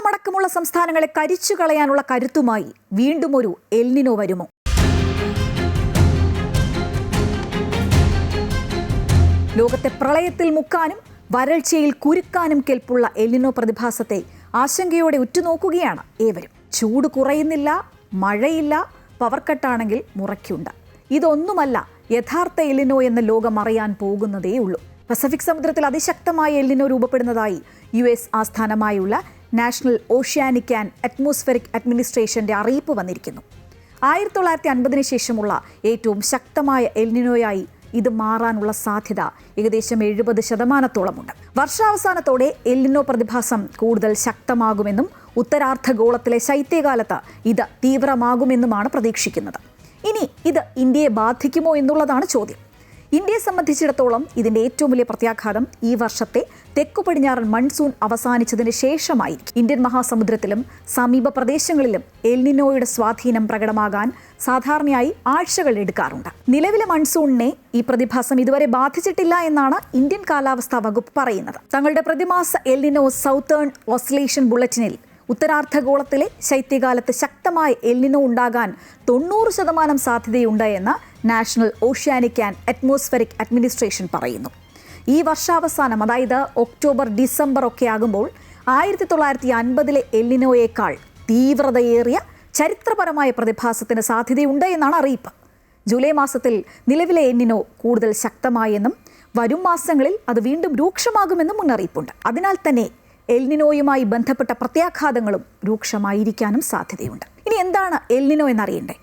കേരളമടക്കമുള്ള സംസ്ഥാനങ്ങളെ കരിച്ചു കളയാനുള്ള കരുത്തുമായി വീണ്ടും ഒരു എൽനിനോ വരുമോ? ലോകത്തെ പ്രളയത്തിൽ മുക്കാനും വരൾച്ചയിൽ കുരുക്കാനും കെൽപ്പുള്ള എൽനിനോ പ്രതിഭാസത്തെ ആശങ്കയോടെ ഉറ്റുനോക്കുകയാണ് ഏവരും. ചൂട് കുറയുന്നില്ല, മഴയില്ല, പവർ കട്ടാണെങ്കിൽ മുറയ്ക്കുണ്ട്. ഇതൊന്നുമല്ല യഥാർത്ഥ എൽനിനോ എന്ന് ലോകം അറിയാൻ പോകുന്നതേയുള്ളൂ. പസഫിക് സമുദ്രത്തിൽ അതിശക്തമായ എൽനിനോ രൂപപ്പെടുന്നതായി US ആസ്ഥാനമായുള്ള നാഷണൽ ഓഷ്യാനിക് ആൻഡ് അറ്റ്മോസ്ഫെറിക് അഡ്മിനിസ്ട്രേഷന്റെ അറിയിപ്പ് വന്നിരിക്കുന്നു. 1950 ശേഷമുള്ള ഏറ്റവും ശക്തമായ എൽനിനോയായി ഇത് മാറാനുള്ള സാധ്യത ഏകദേശം 70%. വർഷാവസാനത്തോടെ എൽനിനോ പ്രതിഭാസം കൂടുതൽ ശക്തമാകുമെന്നും ഉത്തരാർദ്ധഗോളത്തിലെ ശൈത്യകാലത്ത് ഇത് തീവ്രമാകുമെന്നുമാണ് പ്രതീക്ഷിക്കുന്നത്. ഇനി ഇത് ഇന്ത്യയെ ബാധിക്കുമോ എന്നുള്ളതാണ് ചോദ്യം. ഇന്ത്യയെ സംബന്ധിച്ചിടത്തോളം ഇതിന്റെ ഏറ്റവും വലിയ പ്രത്യാഘാതം ഈ വർഷത്തെ തെക്കു പടിഞ്ഞാറൻ മൺസൂൺ അവസാനിച്ചതിന് ശേഷമായിരിക്കും. ഇന്ത്യൻ മഹാസമുദ്രത്തിലും സമീപ പ്രദേശങ്ങളിലും എൽനിനോയുടെ സ്വാധീനം പ്രകടമാകാൻ സാധാരണയായി ആഴ്ചകൾ എടുക്കാറുണ്ട്. നിലവിലെ മൺസൂണിനെ ഈ പ്രതിഭാസം ഇതുവരെ ബാധിച്ചിട്ടില്ല എന്നാണ് ഇന്ത്യൻ കാലാവസ്ഥാ വകുപ്പ് പറയുന്നത്. തങ്ങളുടെ പ്രതിമാസ എൽനിനോ സൗത്തേൺ ഓസിലേഷൻ ബുള്ളറ്റിനിൽ ഉത്തരാർദ്ധഗോളത്തിലെ ശൈത്യകാലത്ത് ശക്തമായ എൽനിനോ ഉണ്ടാകാൻ 90% സാധ്യതയുണ്ട് എന്ന് national oceanic and atmospheric administration പറയുന്നു. ഈ വർഷാവസാനം, അതായത് ഒക്ടോബർ ഡിസംബർ ഒക്കെ ആകുമ്പോൾ 1950 എൽനിനോയേക്കാൾ തീവ്രതയേറിയ ചരിത്രപരമായ പ്രതിഭാസത്തിന് സാധ്യതയുണ്ട് എന്നാണ് അറിയിപ്പ്. ജൂലൈ മാസത്തിൽ നിലവിലെ എൽനിനോ കൂടുതൽ ശക്തമായെന്നും വരും മാസങ്ങളിൽ അത് വീണ്ടും രൂക്ഷമാകുമെന്നും മുന്നറിയിപ്പുണ്ട്. അതിനാൽ തന്നെ എൽനിനോയുമായി ബന്ധപ്പെട്ട പ്രത്യാഘാതങ്ങളും രൂക്ഷമായിരിക്കാനും സാധ്യതയുണ്ട്. ഇനി എന്താണ് എൽനിനോ എന്നറിയണ്ടേ?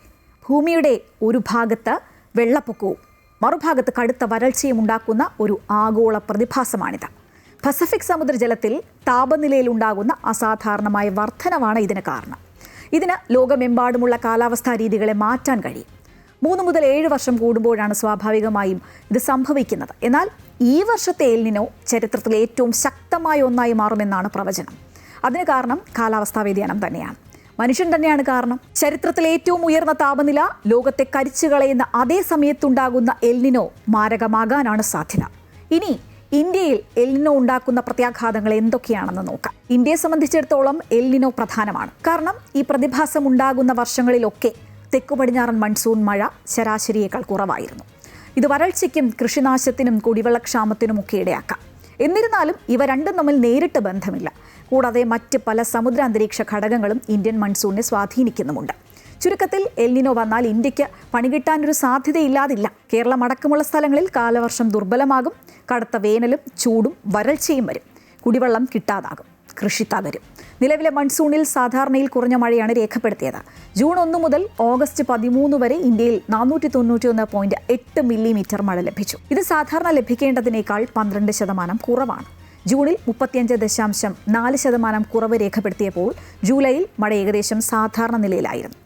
ഭൂമിയുടെ ഒരു ഭാഗത്ത് വെള്ളപ്പൊക്കവും മറുഭാഗത്ത് കടുത്ത വരൾച്ചയും ഉണ്ടാക്കുന്ന ഒരു ആഗോള പ്രതിഭാസമാണിത്. പസഫിക് സമുദ്രജലത്തിൽ താപനിലയിൽ ഉണ്ടാകുന്ന അസാധാരണമായ വർധനവാണ് ഇതിന് കാരണം. ഇതിന് ലോകമെമ്പാടുമുള്ള കാലാവസ്ഥാ രീതികളെ മാറ്റാൻ കഴിയും. 3 മുതൽ 7 വർഷം കൂടുമ്പോഴാണ് സ്വാഭാവികമായും ഇത് സംഭവിക്കുന്നത്. എന്നാൽ ഈ വർഷത്തെ എൽനിനോ ചരിത്രത്തിലെ ഏറ്റവും ശക്തമായ ഒന്നായി മാറുമെന്നാണ് പ്രവചനം. അതിന് കാരണം കാലാവസ്ഥാ വ്യതിയാനം തന്നെയാണ്. മനുഷ്യൻ തന്നെയാണ് കാരണം. ചരിത്രത്തിലെ ഏറ്റവും ഉയർന്ന താപനില ലോകത്തെ കരിച്ചു കളയുന്ന അതേ സമയത്തുണ്ടാകുന്ന എൽനിനോ മാരകമാകാനാണ് സാധ്യത. ഇനി ഇന്ത്യയിൽ എൽനിനോ ഉണ്ടാക്കുന്ന പ്രത്യാഘാതങ്ങൾ എന്തൊക്കെയാണെന്ന് നോക്കാം. ഇന്ത്യയെ സംബന്ധിച്ചിടത്തോളം എൽനിനോ പ്രധാനമാണ്. കാരണം ഈ പ്രതിഭാസം ഉണ്ടാകുന്ന വർഷങ്ങളിലൊക്കെ തെക്കു പടിഞ്ഞാറൻ മൺസൂൺ മഴ ശരാശരിയേക്കാൾ കുറവായിരുന്നു. ഇത് വരൾച്ചയ്ക്കും കൃഷിനാശത്തിനും കുടിവെള്ളക്ഷാമത്തിനുമൊക്കെ ഇടയാക്കാം. എന്നിരുന്നാലും ഇവ രണ്ടും തമ്മിൽ നേരിട്ട് ബന്ധമില്ല. കൂടാതെ മറ്റ് പല സമുദ്ര അന്തരീക്ഷ ഘടകങ്ങളും ഇന്ത്യൻ മൺസൂണിനെ സ്വാധീനിക്കുന്നുമുണ്ട്. ചുരുക്കത്തിൽ എൽനിനോ വന്നാൽ ഇന്ത്യക്ക് പണികിട്ടാനൊരു സാധ്യതയില്ലാതില്ല. കേരളം അടക്കമുള്ള സ്ഥലങ്ങളിൽ കാലവർഷം ദുർബലമാകും. കടുത്ത വേനലും ചൂടും വരൾച്ചയും വരും. കുടിവെള്ളം കിട്ടാതാകും. കൃഷി തകരും. നിലവിലെ മൺസൂണിൽ സാധാരണയിൽ കുറഞ്ഞ മഴയാണ് രേഖപ്പെടുത്തിയത്. ജൂൺ 1 മുതൽ ഓഗസ്റ്റ് 13 വരെ ഇന്ത്യയിൽ 491.8 മില്ലിമീറ്റർ മഴ ലഭിച്ചു. ഇത് സാധാരണ ലഭിക്കേണ്ടതിനേക്കാൾ 12% കുറവാണ്. ജൂണിൽ 35.4% കുറവ് രേഖപ്പെടുത്തിയപ്പോൾ ജൂലൈയിൽ മഴ ഏകദേശം സാധാരണ നിലയിലായിരുന്നു.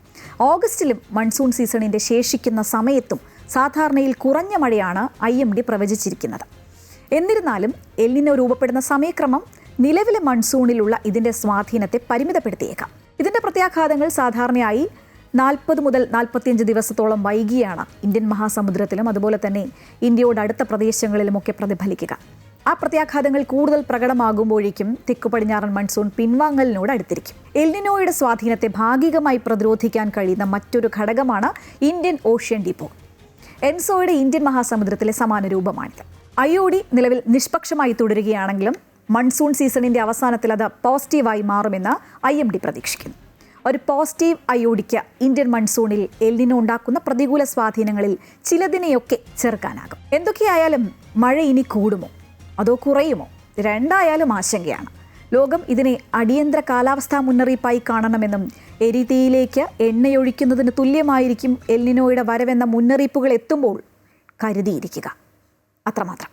ഓഗസ്റ്റിലും മൺസൂൺ സീസണിന്റെ ശേഷിക്കുന്ന സമയത്തും സാധാരണയിൽ കുറഞ്ഞ മഴയാണ് IMD പ്രവചിച്ചിരിക്കുന്നത്. എന്നിരുന്നാലും എൽനിനോ രൂപപ്പെടുന്ന സമയക്രമം നിലവിലെ മൺസൂണിലുള്ള ഇതിന്റെ സ്വാധീനത്തെ പരിമിതപ്പെടുത്തിയേക്കാം. ഇതിന്റെ പ്രത്യാഘാതങ്ങൾ സാധാരണയായി 40 മുതൽ 45 ദിവസത്തോളം വൈകിയാണ് ഇന്ത്യൻ മഹാസമുദ്രത്തിലും അതുപോലെ തന്നെ ഇന്ത്യയോട് അടുത്ത പ്രദേശങ്ങളിലുമൊക്കെ പ്രതിഫലിക്കുക. ആ പ്രത്യാഘാതങ്ങൾ കൂടുതൽ പ്രകടമാകുമ്പോഴേക്കും തെക്കു പടിഞ്ഞാറൻ മൺസൂൺ പിൻവാങ്ങലിനോട് അടുത്തിരിക്കും. എൽനിനോയുടെ സ്വാധീനത്തെ ഭാഗികമായി പ്രതിരോധിക്കാൻ കഴിയുന്ന മറ്റൊരു ഘടകമാണ് ഇന്ത്യൻ ഓഷ്യൻ ഡിപ്പോ. എൻസോയുടെ ഇന്ത്യൻ മഹാസമുദ്രത്തിലെ സമാന രൂപമാണിത്. IOD നിലവിൽ നിഷ്പക്ഷമായി തുടരുകയാണെങ്കിലും മൺസൂൺ സീസണിന്റെ അവസാനത്തിൽ അത് പോസിറ്റീവായി മാറുമെന്ന് IMD പ്രതീക്ഷിക്കുന്നു. ഒരു പോസിറ്റീവ് IODക്ക് ഇന്ത്യൻ മൺസൂണിൽ എൽനിനോ ഉണ്ടാക്കുന്ന പ്രതികൂല സ്വാധീനങ്ങളിൽ ചിലതിനെയൊക്കെ ചെറുക്കാനാകും. എന്തൊക്കെയായാലും മഴ ഇനി കൂടുമോ അതോ കുറയുമോ? രണ്ടായാലും ആശങ്കയാണ്. ലോകം ഇതിനെ അടിയന്തര കാലാവസ്ഥാ മുന്നറിയിപ്പായി കാണണമെന്നും എരിതീയിലേക്ക് എണ്ണയൊഴിക്കുന്നതിന് തുല്യമായിരിക്കും എൽനിനോയുടെ വരവെന്ന മുന്നറിയിപ്പുകൾ എത്തുമ്പോൾ കരുതിയിരിക്കുക. അത്രമാത്രം.